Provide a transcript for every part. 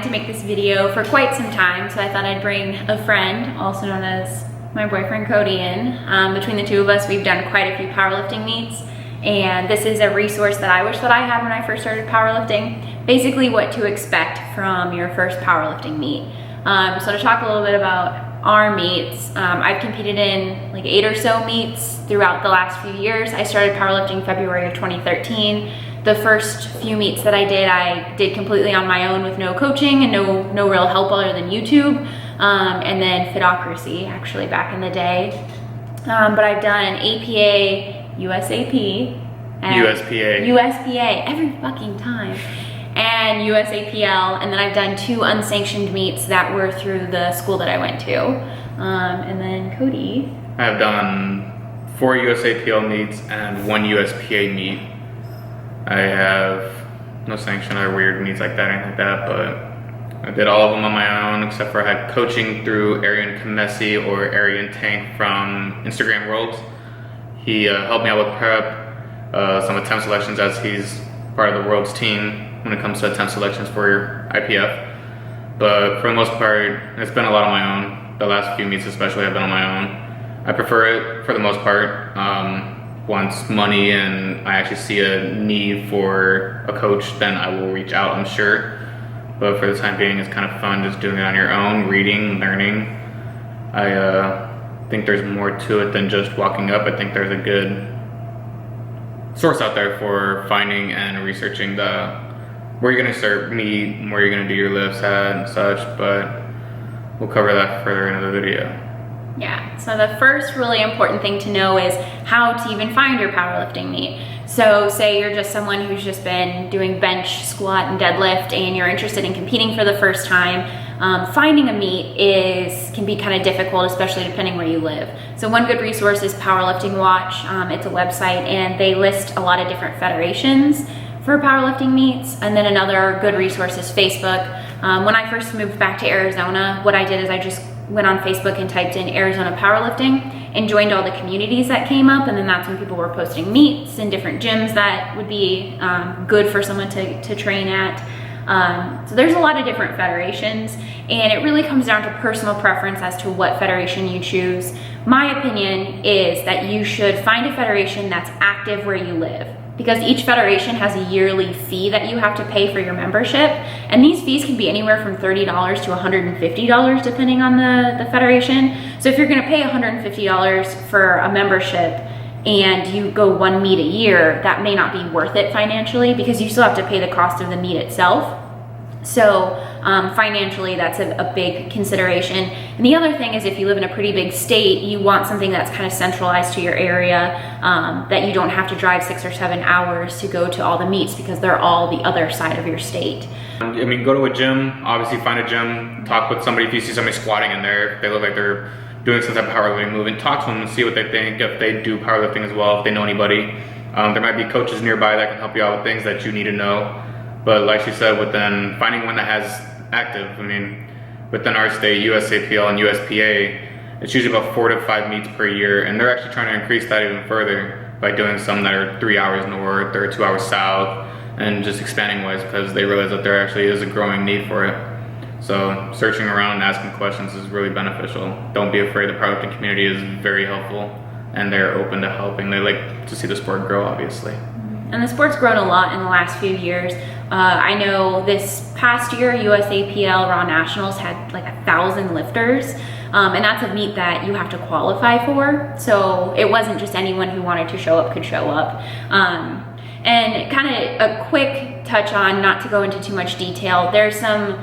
wanted to make this video for quite some time, so I thought I'd bring a friend, also known as my boyfriend Cody, in. Between the two of us, we've done quite a few powerlifting meets, and this is a resource that I wish that I had when I first started powerlifting. Basically what to expect from your first powerlifting meet. So to talk a little bit about our meets, I've competed in like 8 or so meets throughout the last few years. I started powerlifting February of 2013. The first few meets that I did completely on my own with no coaching and no real help other than YouTube, and then Fitocracy actually back in the day. But I've done APA, USAP, and USPA every fucking time, and USAPL, and then I've done 2 unsanctioned meets that were through the school that I went to. And then Cody, I've done 4 USAPL meets and 1 USPA meet. I have no sanction or weird meets like that, anything like that, but I did all of them on my own, except for I had coaching through Arian Kamesi or Arian Tank from Instagram Worlds. He helped me out with prep, some attempt selections, as he's part of the Worlds team when it comes to attempt selections for IPF. But for the most part, it's been a lot on my own. The last few meets especially have been on my own. I prefer it for the most part. Once money and I actually see a need for a coach, then I will reach out, I'm sure. But for the time being, it's kind of fun just doing it on your own, reading, learning. I think there's more to it than just walking up. I think there's a good source out there for finding and researching where you're gonna start meet, where you're gonna do your lifts at and such, but we'll cover that further in another video. Yeah, so the first really important thing to know is how to even find your powerlifting meet. So say you're just someone who's just been doing bench, squat, and deadlift, and you're interested in competing for the first time. Finding a meet can be kind of difficult, especially depending where you live. So one good resource is Powerlifting Watch. It's a website, and they list a lot of different federations for powerlifting meets. And then another good resource is Facebook. When I first moved back to Arizona, what I did is I just went on Facebook and typed in Arizona powerlifting and joined all the communities that came up, and then that's when people were posting meets in different gyms that would be good for someone to train at. So there's a lot of different federations, and it really comes down to personal preference as to what federation you choose. My opinion is that you should find a federation that's active where you live, because each federation has a yearly fee that you have to pay for your membership, and these fees can be anywhere from $30 to $150 depending on the federation. So if you're gonna pay $150 for a membership and you go 1 meet a year, that may not be worth it financially, because you still have to pay the cost of the meet itself. So financially, that's a big consideration. And the other thing is, if you live in a pretty big state, you want something that's kind of centralized to your area, that you don't have to drive 6 or 7 hours to go to all the meets, because they're all the other side of your state. I mean, go to a gym, obviously find a gym, talk with somebody. If you see somebody squatting in there, if they look like they're doing some type of powerlifting movement, talk to them and see what they think, if they do powerlifting as well, if they know anybody. There might be coaches nearby that can help you out with things that you need to know. But like she said, within finding one that has active, I mean, within our state, USAPL and USPA, it's usually about 4 to 5 meets per year, and they're actually trying to increase that even further by doing some that are 3 hours north or 2 hours south, and just expanding wise, because they realize that there actually is a growing need for it. So searching around and asking questions is really beneficial. Don't be afraid. The powerlifting community is very helpful, and they're open to helping. They like to see the sport grow, obviously. And the sport's grown a lot in the last few years. I know this past year, USAPL Raw Nationals had like 1,000 lifters, and that's a meet that you have to qualify for. So it wasn't just anyone who wanted to show up could show up. And kind of a quick touch on, not to go into too much detail, there's some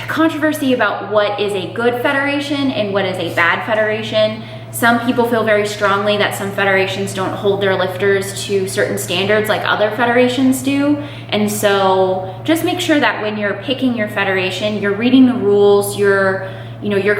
controversy about what is a good federation and what is a bad federation. Some people feel very strongly that some federations don't hold their lifters to certain standards like other federations do. And so just make sure that when you're picking your federation, you're reading the rules, you're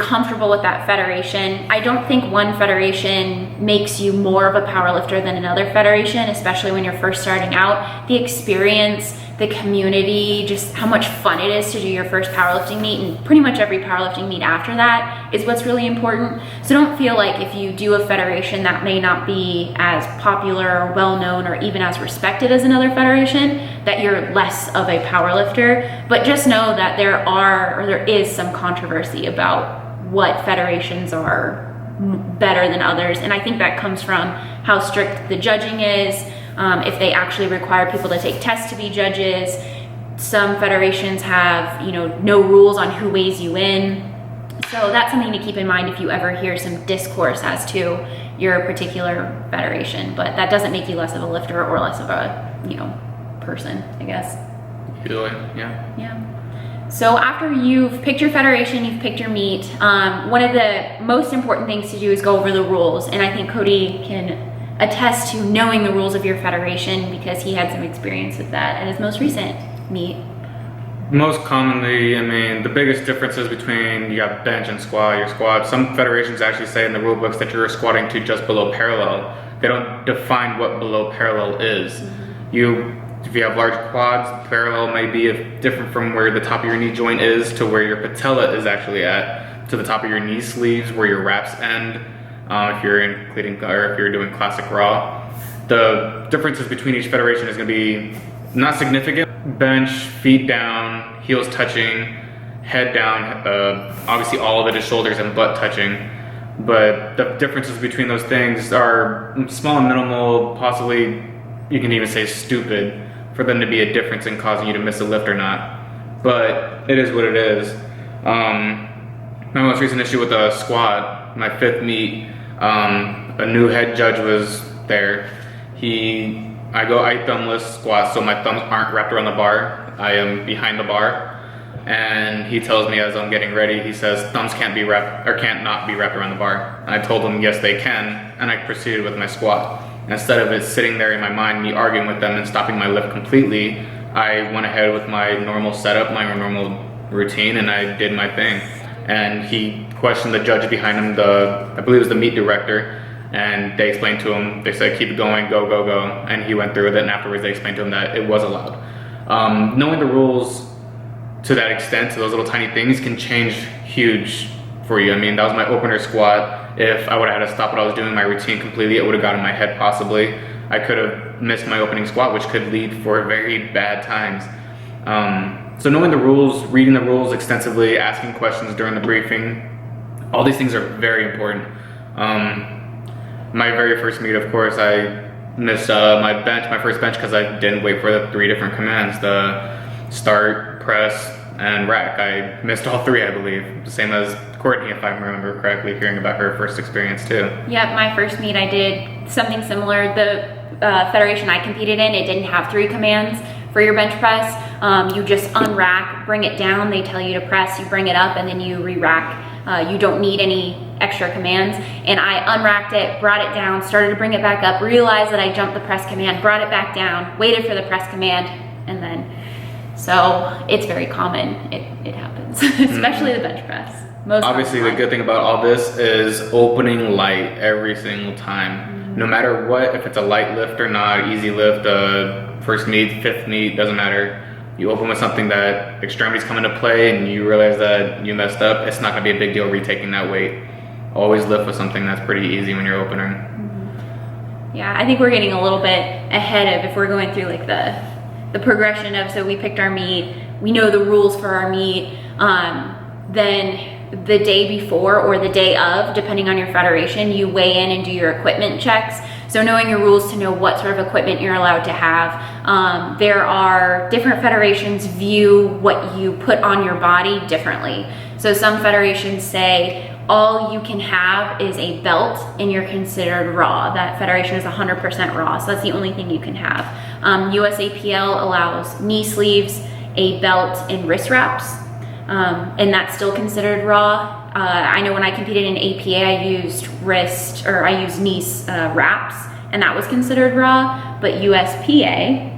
comfortable with that federation. I don't think one federation makes you more of a powerlifter than another federation, especially when you're first starting out. The experience the community, just how much fun it is to do your first powerlifting meet, and pretty much every powerlifting meet after that is what's really important. So don't feel like if you do a federation that may not be as popular or well-known or even as respected as another federation, that you're less of a powerlifter, but just know that there is some controversy about what federations are better than others. And I think that comes from how strict the judging is, if they actually require people to take tests to be judges. Some federations have, no rules on who weighs you in. So that's something to keep in mind if you ever hear some discourse as to your particular federation. But that doesn't make you less of a lifter or less of a, person, I guess. Either way, yeah. Yeah. So after you've picked your federation, you've picked your meet, one of the most important things to do is go over the rules. And I think Cody can attest to knowing the rules of your federation because he had some experience with that at his most recent meet. Most commonly, the biggest differences between you got bench and squat, your squat. Some federations actually say in the rule books that you're squatting to just below parallel. They don't define what below parallel is. Mm-hmm. If you have large quads, parallel may be different from where the top of your knee joint is to where your patella is actually at, to the top of your knee sleeves where your wraps end. If you're including, or if you're doing classic raw, the differences between each federation is going to be not significant. Bench, feet down, heels touching, head down. Obviously, all of it is shoulders and butt touching. But the differences between those things are small and minimal. Possibly, you can even say stupid for them to be a difference in causing you to miss a lift or not. But it is what it is. My most recent issue with the squat, my 5th meet, a new head judge was there. I thumbless squat, so my thumbs aren't wrapped around the bar. I am behind the bar, and he tells me as I'm getting ready, he says thumbs can't not be wrapped around the bar. And I told him yes they can, and I proceeded with my squat. Instead of it sitting there in my mind, me arguing with them and stopping my lift completely, I went ahead with my normal setup, my normal routine, and I did my thing. And he questioned the judge behind him, I believe it was the meet director, and they explained to him, they said keep it going, go, go, go, and he went through with it, and afterwards they explained to him that it was allowed. Knowing the rules to that extent, to those little tiny things, can change huge for you. That was my opener squat. If I would have had to stop what I was doing, my routine completely, it would have got in my head possibly. I could have missed my opening squat, which could lead for very bad times. So knowing the rules, reading the rules extensively, asking questions during the briefing, all these things are very important. My very first meet, of course, I missed my first bench because I didn't wait for the 3 different commands, the start, press, and rack. I missed all 3, I believe. The same as Courtney, if I remember correctly, hearing about her first experience too. Yep, my first meet I did something similar. The federation I competed in, it didn't have 3 commands for your bench press. You just unrack, bring it down, they tell you to press, you bring it up, and then you re-rack. You don't need any extra commands. And I unracked it, brought it down, started to bring it back up, realized that I jumped the press command, brought it back down, waited for the press command, and then, so it's very common, it happens, especially the bench press. Obviously, the good thing about all this is opening light every single time. No matter what, if it's a light lift or not, easy lift, first meet, 5th meet, doesn't matter. You open with something that extremities come into play and you realize that you messed up, it's not gonna be a big deal retaking that weight. Always lift with something that's pretty easy when you're opening. Yeah, I think we're getting a little bit ahead of, if we're going through like the progression of, so we picked our meet, we know the rules for our meet, then the day before or the day of, depending on your federation, you weigh in and do your equipment checks. So knowing your rules to know what sort of equipment you're allowed to have. There are different federations view what you put on your body differently. So some federations say all you can have is a belt and you're considered raw. That federation is 100% raw, so that's the only thing you can have. USAPL allows knee sleeves, a belt, and wrist wraps. And that's still considered raw. I know when I competed in APA, I used knee wraps, and that was considered raw. But USPA,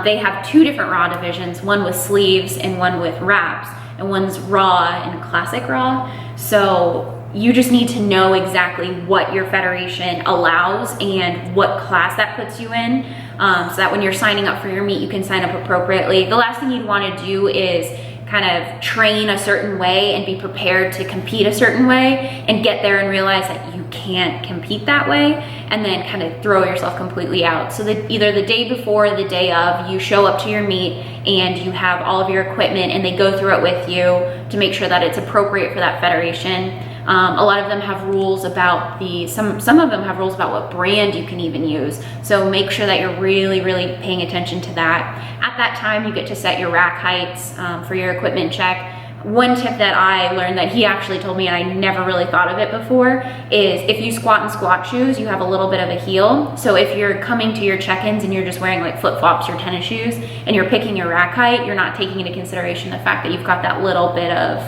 they have 2 different raw divisions, one with sleeves and one with wraps, and one's raw and classic raw. So you just need to know exactly what your federation allows and what class that puts you in, so that when you're signing up for your meet, you can sign up appropriately. The last thing you'd want to do is kind of train a certain way and be prepared to compete a certain way and get there and realize that you can't compete that way, and then kind of throw yourself completely out. So that either the day before or the day of, you show up to your meet and you have all of your equipment and they go through it with you to make sure that it's appropriate for that federation. A lot of them have rules about some of them have rules about what brand you can even use. So make sure that you're really, really paying attention to that. At that time, you get to set your rack heights for your equipment check. One tip that I learned that he actually told me, and I never really thought of it before, is if you squat in squat shoes, you have a little bit of a heel. So if you're coming to your check-ins and you're just wearing like flip-flops or tennis shoes and you're picking your rack height, you're not taking into consideration the fact that you've got that little bit of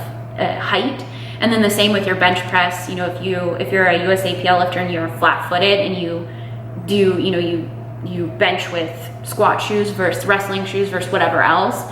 height. And then the same with your bench press. You know, if you're a USAPL lifter and you're flat-footed and you do, you bench with squat shoes versus wrestling shoes versus whatever else,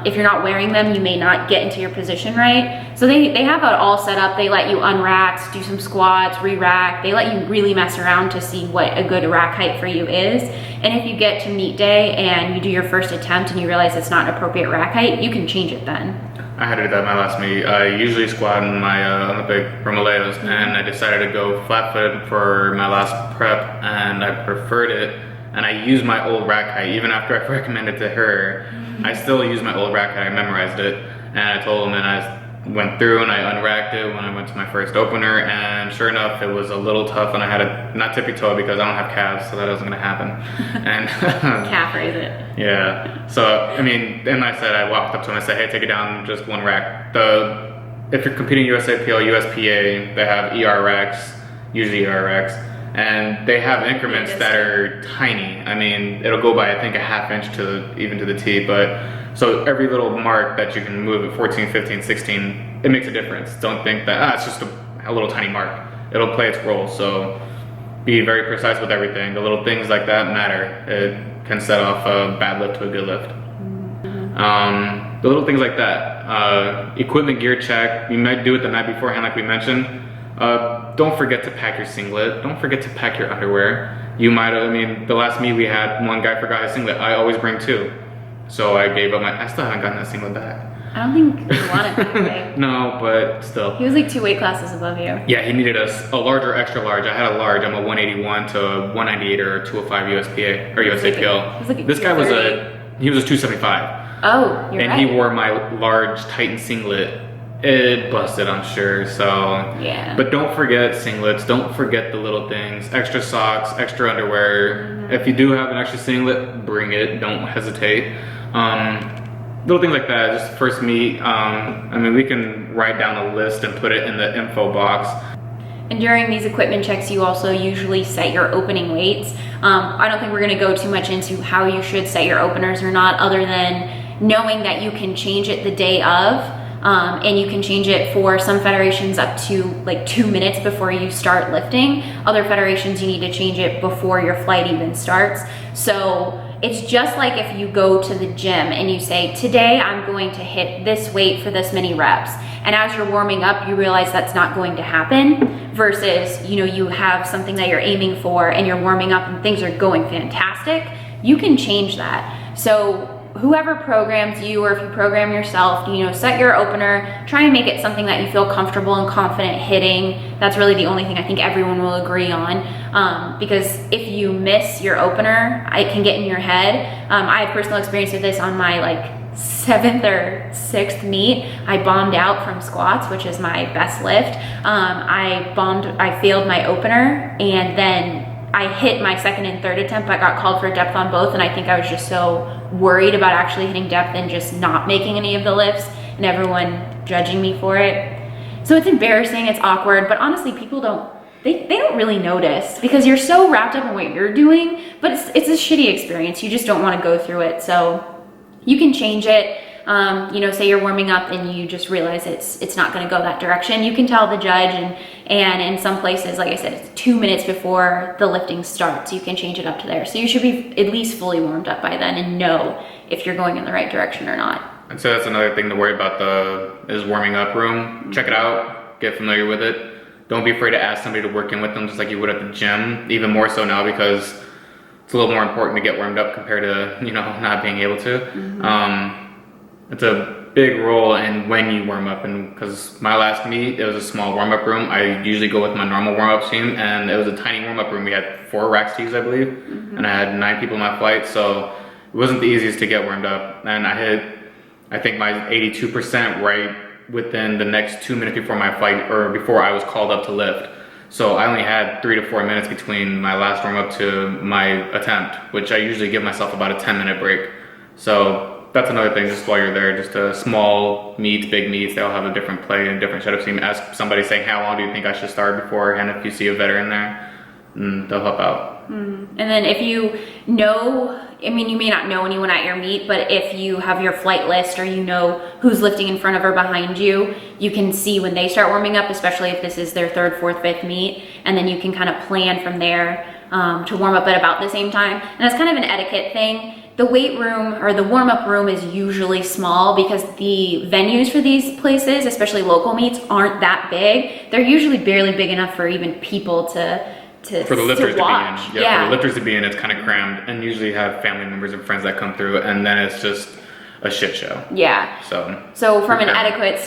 if you're not wearing them, you may not get into your position right. So they have it all set up. They let you unrack, do some squats, re-rack. They let you really mess around to see what a good rack height for you is. And if you get to meet day and you do your first attempt and you realize it's not an appropriate rack height, you can change it then. I had to do that my last meet. I usually squat in my Olympic Romaleos, and I decided to go flat-footed for my last prep, and I preferred it. And I used my old rack height, even after I recommended to her. I still used my old rack height. I memorized it, and I told him, and I went through and I unracked it when I went to my first opener, and sure enough, it was a little tough, and I had to not tippy toe because I don't have calves, so that wasn't gonna happen. And calf raise it. Yeah. So I mean, and I said, I walked up to him, I said, hey, take it down just one rack. If you're competing USAPL, USPA, they have ER racks, usually ER racks, and they have increments that are tiny. I mean, it'll go by I think a ½ inch even to the T, but so every little mark that you can move at 14, 15, 16, it makes a difference. Don't think that it's just a little tiny mark. It'll play its role. So be very precise with everything. The little things like that matter. It can set off a bad lift to a good lift. The little things like that. Equipment gear check. You might do it the night beforehand, like we mentioned. Don't forget to pack your singlet. Don't forget to pack your underwear. You might have, I mean, the last meet we had, one guy forgot his singlet. I always bring two. So I gave up I still haven't gotten that singlet back. I don't think you want it that way. No, but still. He was like 2 weight classes above you. Yeah, he needed a large or extra large. I had a large. I'm a 181 to a 198 or a 205 USPA or USAPL. This guy was he was a 275. Oh, you're and right. he wore my large Titan singlet. It busted, I'm sure. So yeah. But don't forget singlets. Don't forget the little things. Extra socks, extra underwear. If you do have an extra singlet, bring it. Don't hesitate. Little things like that, just first meet. I mean, we can write down a list and put it in the info box. And during these equipment checks, you also usually set your opening weights. I don't think we're gonna go too much into how you should set your openers or not, other than knowing that you can change it the day of, and you can change it for some federations up to like 2 minutes before you start lifting. Other federations, you need to change it before your flight even starts. So it's just like if you go to the gym and you say, today I'm going to hit this weight for this many reps. And as you're warming up, you realize that's not going to happen versus, you have something that you're aiming for and you're warming up and things are going fantastic. You can change that. So whoever programs you, or if you program yourself, set your opener, try and make it something that you feel comfortable and confident hitting. That's really the only thing I think everyone will agree on, because if you miss your opener, it can get in your head. I have personal experience with this on my 7th or 6th meet. I bombed out from squats, which is my best lift. I failed my opener, and then I hit my 2nd and 3rd attempt. I got called for depth on both, and I think I was just so worried about actually hitting depth and just not making any of the lifts, and everyone judging me for it. So it's embarrassing, it's awkward, but honestly, people don't really notice because you're so wrapped up in what you're doing, but it's a shitty experience. You just don't want to go through it. So you can change it. Say you're warming up and you just realize it's not going to go that direction. You can tell the judge, and in some places, like I said, it's 2 minutes before the lifting starts. You can change it up to there. So you should be at least fully warmed up by then and know if you're going in the right direction or not. And so that's another thing to worry about is warming up room. Check it out, get familiar with it. Don't be afraid to ask somebody to work in with them just like you would at the gym, even more so now because it's a little more important to get warmed up compared to, you know, not being able to. It's a big role in when you warm up, and because my last meet, it was a small warm-up room. I usually go with my normal warm-up team, and it was a tiny warm-up room. We had 4 racks to use, I believe, and I had 9 people in my flight, so it wasn't the easiest to get warmed up. And I hit, I think, my 82% right within the next 2 minutes before my flight, or before I was called up to lift. So I only had 3 to 4 minutes between my last warm-up to my attempt, which I usually give myself about a 10-minute break. So that's another thing, just while you're there, just a small meets, big meets, they all have a different play and different setup. So you can ask somebody saying, how long do you think I should start beforehand if you see a veteran there, and they'll help out. And then if you know, I mean, you may not know anyone at your meet, but if you have your flight list or you know who's lifting in front of or behind you, you can see when they start warming up, especially if this is their 3rd, 4th, 5th meet, and then you can kind of plan from there to warm up at about the same time. And that's kind of an etiquette thing. The weight room or the warm-up room is usually small because the venues for these places, especially local meets, aren't that big. They're usually barely big enough for even people for the lifters to watch. be in. Yeah, for the lifters to be in, it's kind of crammed, and usually have family members and friends that come through, and then it's just a shit show. Yeah. So from an etiquette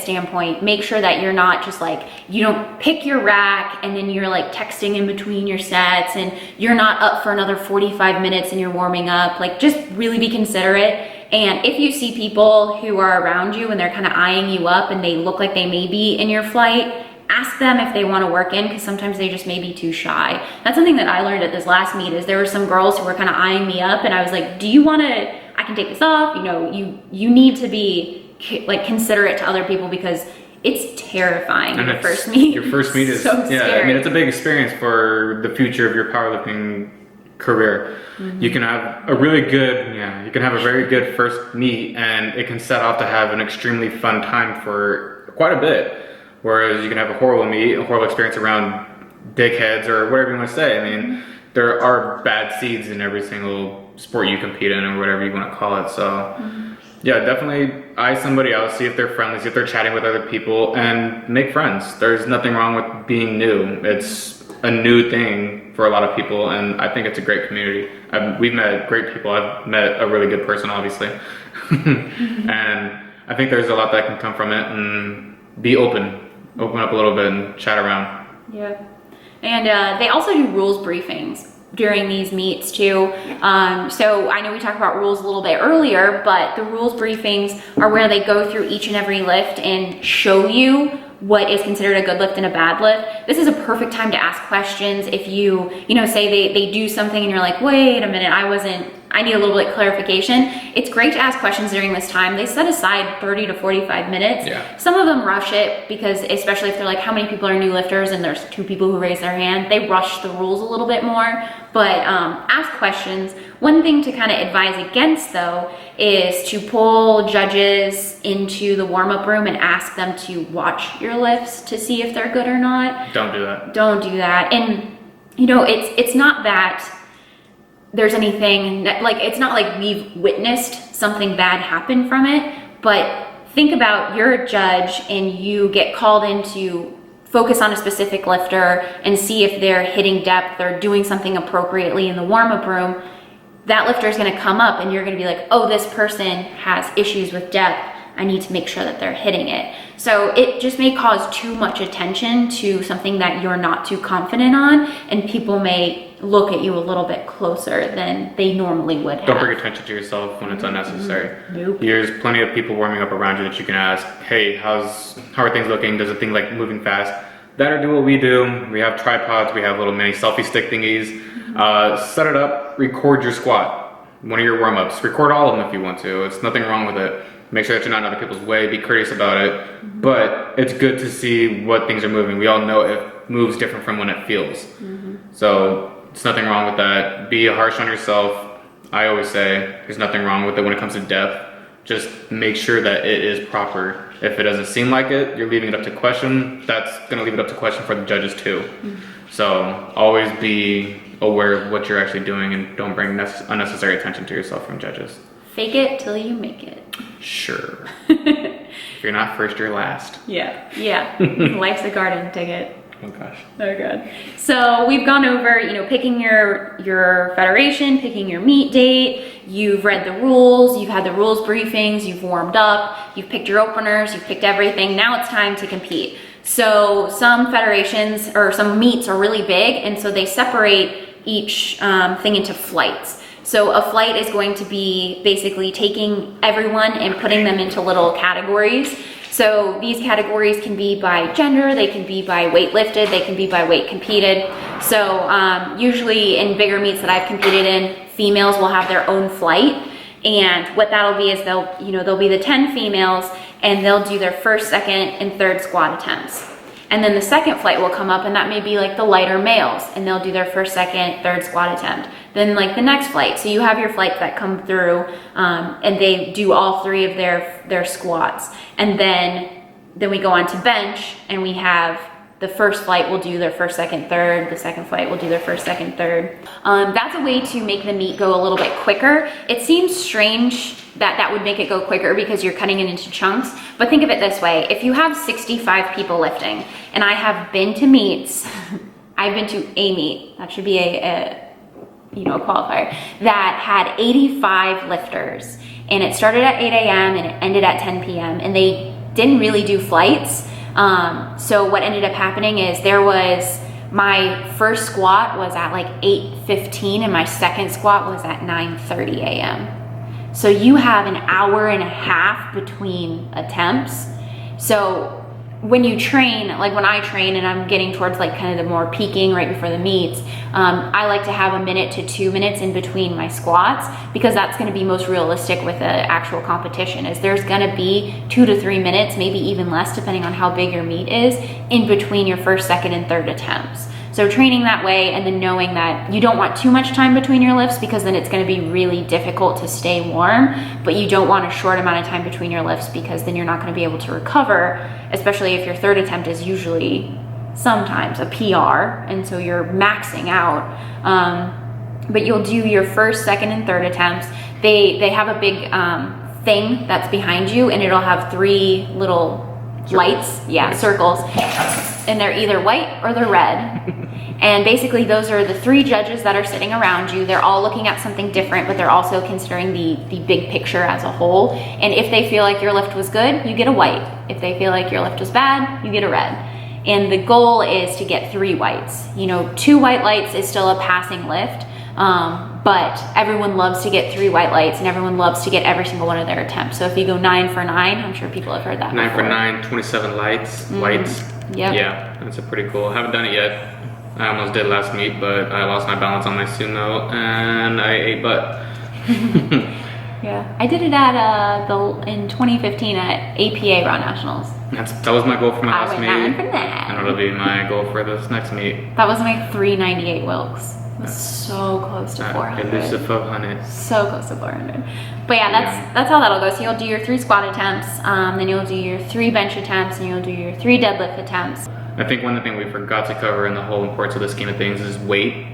standpoint, make sure that you're not just like, you don't pick your rack and then you're like texting in between your sets, and you're not up for another 45 minutes and you're warming up. Like, just really be considerate. And if you see people who are around you and they're kind of eyeing you up and they look like they may be in your flight, ask them if they want to work in, because sometimes they just may be too shy. That's something that I learned at this last meet, is there were some girls who were kind of eyeing me up, and I was like, do you want to, I can take this off, you know, you need to be like considerate to other people, because it's terrifying. And your first meet. Your first meet is, so scary. I mean, it's a big experience for the future of your powerlifting career. You can have a really good, you can have a very good first meet, and it can set off to have an extremely fun time for quite a bit. Whereas you can have a horrible meet, a horrible experience around dickheads or whatever you want to say. I mean, there are bad seeds in every single sport you compete in, or whatever you want to call it. So yeah, definitely eye somebody else, see if they're friendly, see if they're chatting with other people, and make friends. There's nothing wrong with being new. It's a new thing for a lot of people, and I think it's a great community. We've met great people. I've met a really good person, obviously. And I think there's a lot that can come from it, and be open up a little bit and chat around. Yeah. And they also do rules briefings during these meets too. So I know we talked about rules a little bit earlier, but the rules briefings are where they go through each and every lift and show you what is considered a good lift and a bad lift. This is a perfect time to ask questions. If you know, say they do something and you're like, wait a minute, I need a little bit of clarification. It's great to ask questions during this time. They set aside 30 to 45 minutes. Yeah. Some of them rush it because, especially if they're like, how many people are new lifters and there's 2 people who raise their hand, they rush the rules a little bit more. But ask questions. One thing to kind of advise against though is to pull judges into the warm-up room and ask them to watch your lifts to see if they're good or not. Don't do that. Don't do that. And you know, it's not that there's anything like, it's not like we've witnessed something bad happen from it, but think about, you're a judge and you get called in to focus on a specific lifter and see if they're hitting depth or doing something appropriately in the warm-up room. That lifter is going to come up and you're going to be like, oh, this person has issues with depth. I need to make sure that they're hitting it. So it just may cause too much attention to something that you're not too confident on, and people may look at you a little bit closer than they normally would have. Don't bring attention to yourself when it's unnecessary. Nope. There's plenty of people warming up around you that you can ask, hey, how are things looking? Does a thing like moving fast? That or do what we do. We have tripods, we have little mini selfie stick thingies. Set it up, record your squat. One of your warm-ups. Record all of them if you want to. It's nothing wrong with it. Make sure that you're not in other people's way. Be courteous about it. But it's good to see what things are moving. We all know it moves different from when it feels. So there's nothing wrong with that. Be harsh on yourself. I always say there's nothing wrong with it when it comes to depth. Just make sure that it is proper. If it doesn't seem like it, you're leaving it up to question. That's gonna leave it up to question for the judges too. So always be aware of what you're actually doing, and don't bring unnecessary attention to yourself from judges. Fake it till you make it. Sure. If you're not first, you're last. Yeah, yeah. Life's a garden ticket. Oh gosh. Oh god. So we've gone over, you know, picking your federation, picking your meet date, you've read the rules, you've had the rules briefings, you've warmed up, you've picked your openers, you've picked everything. Now it's time to compete. So some federations or some meets are really big, and so they separate each thing into flights. So a flight is going to be basically taking everyone and putting them into little categories. So these categories can be by gender, they can be by weight lifted, they can be by weight competed. So usually in bigger meets that I've competed in, females will have their own flight. And what that'll be is they'll be the 10 females and they'll do their first, second, and third squat attempts. And then the second flight will come up and that may be like the lighter males and they'll do their first, second, third squat attempt. Then like the next flight. So you have your flights that come through and they do all three of their squats. And then we go on to bench and we have the first flight will do their first, second, third. The second flight will do their first, second, third. That's a way to make the meet go a little bit quicker. It seems strange that would make it go quicker because you're cutting it into chunks. But think of it this way. If you have 65 people lifting, and I have been to meets, I've been to a meet, that should be a qualifier, that had 85 lifters. And it started at 8 a.m. and it ended at 10 p.m. and they didn't really do flights. So what ended up happening is my first squat was at like 8:15 and my second squat was at 9:30 a.m. So you have an hour and a half between attempts. So when you train, like when I train and I'm getting towards like kind of the more peaking right before the meets, I like to have 1 minute to 2 minutes in between my squats because that's gonna be most realistic with the actual competition is there's gonna be 2 to 3 minutes, maybe even less depending on how big your meet is, in between your first, second, and third attempts. So training that way and then knowing that you don't want too much time between your lifts because then it's gonna be really difficult to stay warm, but you don't want a short amount of time between your lifts because then you're not gonna be able to recover, especially if your third attempt is usually sometimes a PR, and so you're maxing out. But you'll do your first, second, and third attempts. They have a big thing that's behind you and it'll have 3 little lights, circles, and they're either white or they're red. And basically those are the 3 judges that are sitting around you. They're all looking at something different, but they're also considering the big picture as a whole. And if they feel like your lift was good, you get a white. If they feel like your lift was bad, you get a red. And the goal is to get 3 whites. 2 white lights is still a passing lift, but everyone loves to get 3 white lights and everyone loves to get every single one of their attempts. So if you go 9 for 9, I'm sure people have heard that 9 before. for 9, 27 whites. Yep. Yeah, that's a pretty cool. I haven't done it yet. I almost did last meet, but I lost my balance on my sumo and I ate butt. Yeah, I did it at in 2015 at APA Raw Nationals. That was my goal for my last meet. I went 9 for 9. And it'll be my goal for this next meet. That was my 398 Wilks. It was so close to 400. Elusive 400. So close to 400. But yeah, that's how that'll go. So you'll do your 3 squat attempts, then you'll do your 3 bench attempts, and you'll do your 3 deadlift attempts. I think one thing we forgot to cover in the whole importance of the scheme of things is weight.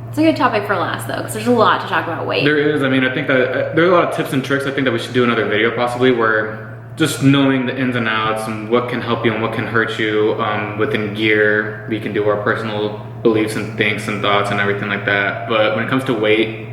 It's a good topic for last though, because there's a lot to talk about weight. There is. I mean, I think that there are a lot of tips and tricks. I think that we should do another video possibly where just knowing the ins and outs and what can help you and what can hurt you within gear. We can do our personal beliefs and things and thoughts and everything like that. But when it comes to weight,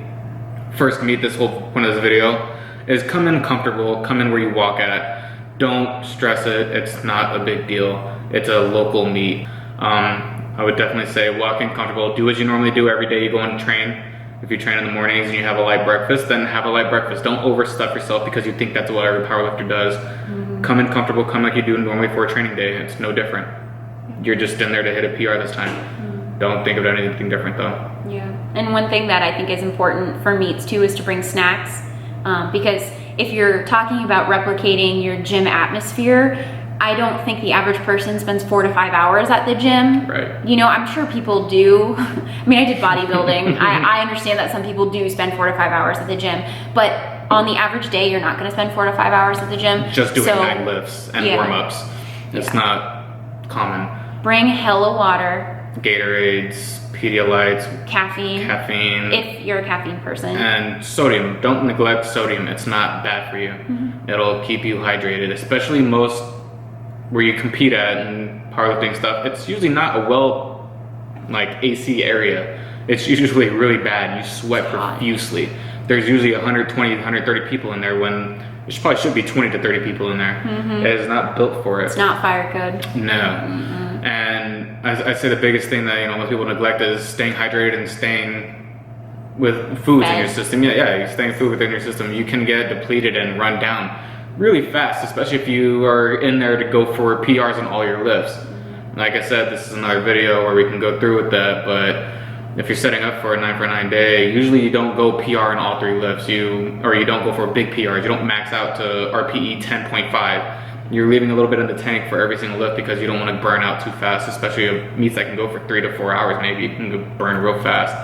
first meet, this whole point of this video is come in comfortable, come in where you walk at. Don't stress it, it's not a big deal. It's a local meet. I would definitely say walk in comfortable, do what you normally do every day you go and train. If you train in the mornings and you have a light breakfast, then have a light breakfast. Don't overstuff yourself because you think that's what every powerlifter does. Come in comfortable, come like you do normally for a training day. It's no different. You're just in there to hit a PR this time. Don't think of anything different though. Yeah, and one thing that I think is important for meets too is to bring snacks. Because if you're talking about replicating your gym atmosphere, I don't think the average person spends 4 to 5 hours at the gym. Right. I'm sure people do. I mean, I did bodybuilding. I understand that some people do spend 4 to 5 hours at the gym, but on the average day, you're not gonna spend 4 to 5 hours at the gym. Just doing 9 lifts and warm-ups. It's not common. Bring hella water. Gatorades, Pedialytes, caffeine, if you're a caffeine person, and sodium. Don't neglect sodium. It's not bad for you. It'll keep you hydrated, especially most where you compete at and powerlifting stuff. It's usually not a well like AC area. It's usually really bad. You sweat profusely. There's usually 120, 130 people in there when there probably should be 20 to 30 people in there. It is not built for it. It's not fire code. No. And I say the biggest thing that most people neglect is staying hydrated and staying with foods in your system. Yeah, staying food within your system. You can get depleted and run down really fast, especially if you are in there to go for PRs on all your lifts. Like I said, this is another video where we can go through with that, but if you're setting up for a 9 for 9 day, usually you don't go PR in all 3 lifts, or you don't go for big PRs. You don't max out to RPE 10.5. You're leaving a little bit in the tank for every single lift because you don't want to burn out too fast, especially meets that can go for 3 to 4 hours maybe. You can burn real fast.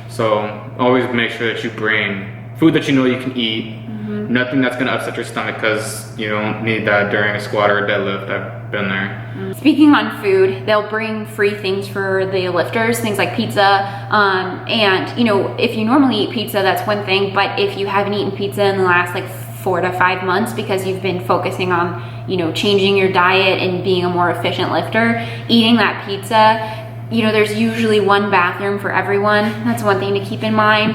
So always make sure that you bring food that you know you can eat, nothing that's going to upset your stomach, because you don't need that during a squat or a deadlift. I've been there. Speaking on food, they'll bring free things for the lifters, things like pizza. And if you normally eat pizza, that's one thing, but if you haven't eaten pizza in the last like 4 to 5 months because you've been focusing on changing your diet and being a more efficient lifter, eating that pizza, there's usually one bathroom for everyone. That's one thing to keep in mind.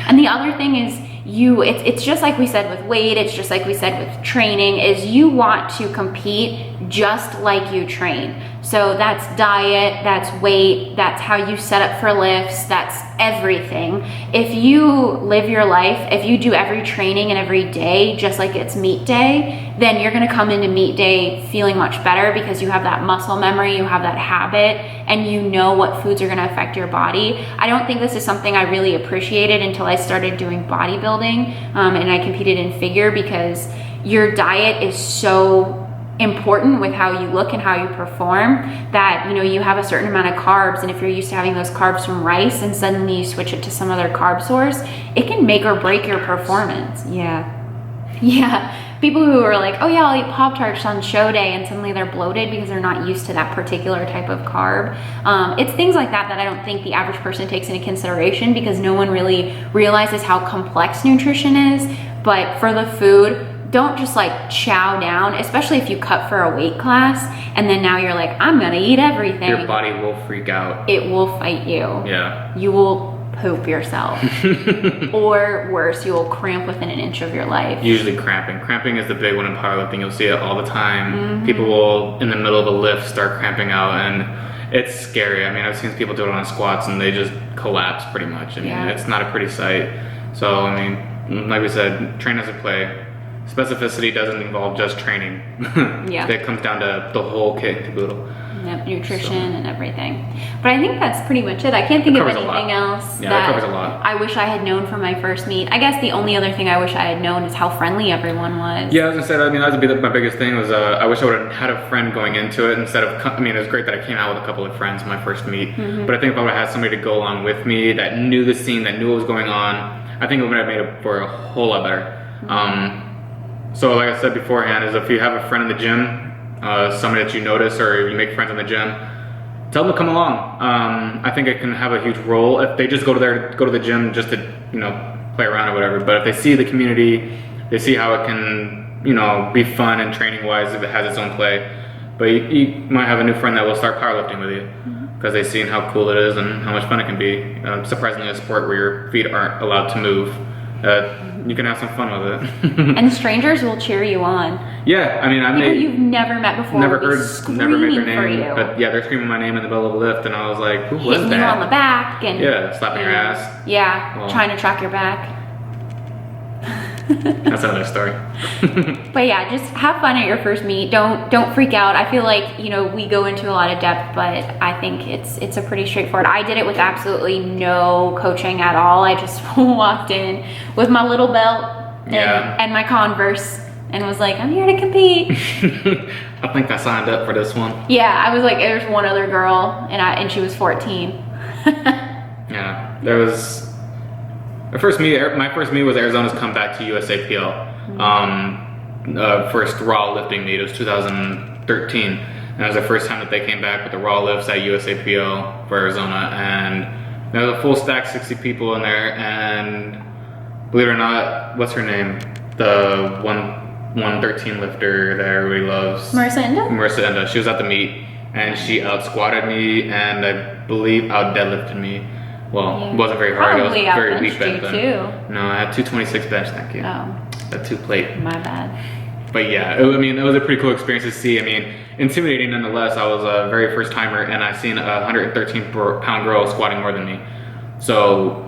And the other thing is it's just like we said with weight, it's just like we said with training, is you want to compete just like you train. So that's diet, that's weight, that's how you set up for lifts, that's everything. If you live your life, if you do every training and every day just like it's meet day, then you're gonna come into meet day feeling much better because you have that muscle memory, you have that habit, and you know what foods are gonna affect your body. I don't think this is something I really appreciated until I started doing bodybuilding and I competed in figure, because your diet is so important with how you look and how you perform, that you have a certain amount of carbs, and if you're used to having those carbs from rice and suddenly you switch it to some other carb source, it can make or break your performance. People who are like, oh yeah, I'll eat Pop-Tarts on show day, and suddenly they're bloated because they're not used to that particular type of carb. It's things like that I don't think the average person takes into consideration, because no one really realizes how complex nutrition is. But for the food, don't just like chow down, especially if you cut for a weight class and then now you're like, I'm gonna eat everything. Your body will freak out. It will fight you. Yeah. You will poop yourself. Or worse, you will cramp within an inch of your life. Usually cramping. Cramping is the big one in powerlifting. You'll see it all the time. People will, in the middle of a lift, start cramping out, and it's scary. I mean, I've seen people do it on squats and they just collapse pretty much. I mean, it's not a pretty sight. So, I mean, like we said, train as a play. Specificity doesn't involve just training. It comes down to the whole kit and caboodle. Yep, nutrition and everything. But I think that's pretty much it. I can't think of anything else that covers a lot. I wish I had known from my first meet. I guess the only other thing I wish I had known is how friendly everyone was. Yeah, I was gonna say, I mean, that would be my biggest thing was I wish I would have had a friend going into it instead of, I mean, it was great that I came out with a couple of friends my first meet, but I think if I would have had somebody to go along with me that knew the scene, that knew what was going on, I think it would have made it for a whole lot better. So like I said beforehand, is if you have a friend in the gym, somebody that you notice, or you make friends in the gym, tell them to come along. I think it can have a huge role if they just go to the gym just to play around or whatever. But if they see the community, they see how it can be fun and training wise if it has its own play. But you might have a new friend that will start powerlifting with you because they've seen how cool it is and how much fun it can be. Surprisingly, a sport where your feet aren't allowed to move. You can have some fun with it. And strangers will cheer you on. Yeah, I mean, people you've never met before, never heard, never made their for name, you. but yeah, they're screaming my name in the middle of a lift, and I was like, who was that? Hitting you on the back and slapping your ass. Yeah, trying to track your back. That's another story. But yeah, just have fun at your first meet. Don't freak out. I feel like we go into a lot of depth, but I think it's a pretty straightforward. I did it with absolutely no coaching at all. I just walked in with my little belt and my Converse and was like, I'm here to compete. I think I signed up for this one. Yeah, I was like, there's one other girl and she was 14. Yeah, there was. My first meet was Arizona's comeback to USAPL. First raw lifting meet, it was 2013. And it was the first time that they came back with the raw lifts at USAPL for Arizona, and there was a full stack, 60 people in there, and believe it or not, what's her name? The 113 lifter that everybody loves. Marissa Enda? Marissa Enda. She was at the meet, and she out squatted me, and I believe out deadlifted me. Well, it wasn't very hard. Probably It was very weak outbenched bench you then. too. No, I had 226 bench, thank you. Oh, That 2 plate. my bad. But yeah, I mean, it was a pretty cool experience to see. I mean, intimidating nonetheless. I was a very first timer, and I seen a 113-pound girl squatting more than me. So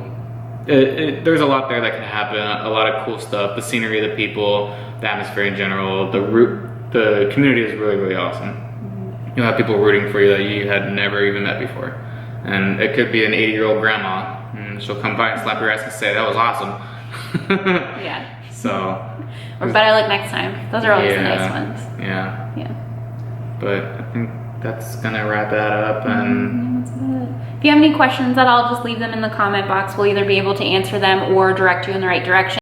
there's a lot there that can happen. A lot of cool stuff. The scenery, the people, the atmosphere in general. The community is really, really awesome. You'll have people rooting for you that you had never even met before, and it could be an 80-year-old grandma, and she'll come by and slap your ass and say that was awesome. Yeah. So. Or better luck next time. Those are always the nice ones. Yeah. Yeah. But I think that's gonna wrap that up. And That's about it. If you have any questions at all, just leave them in the comment box. We'll either be able to answer them or direct you in the right direction.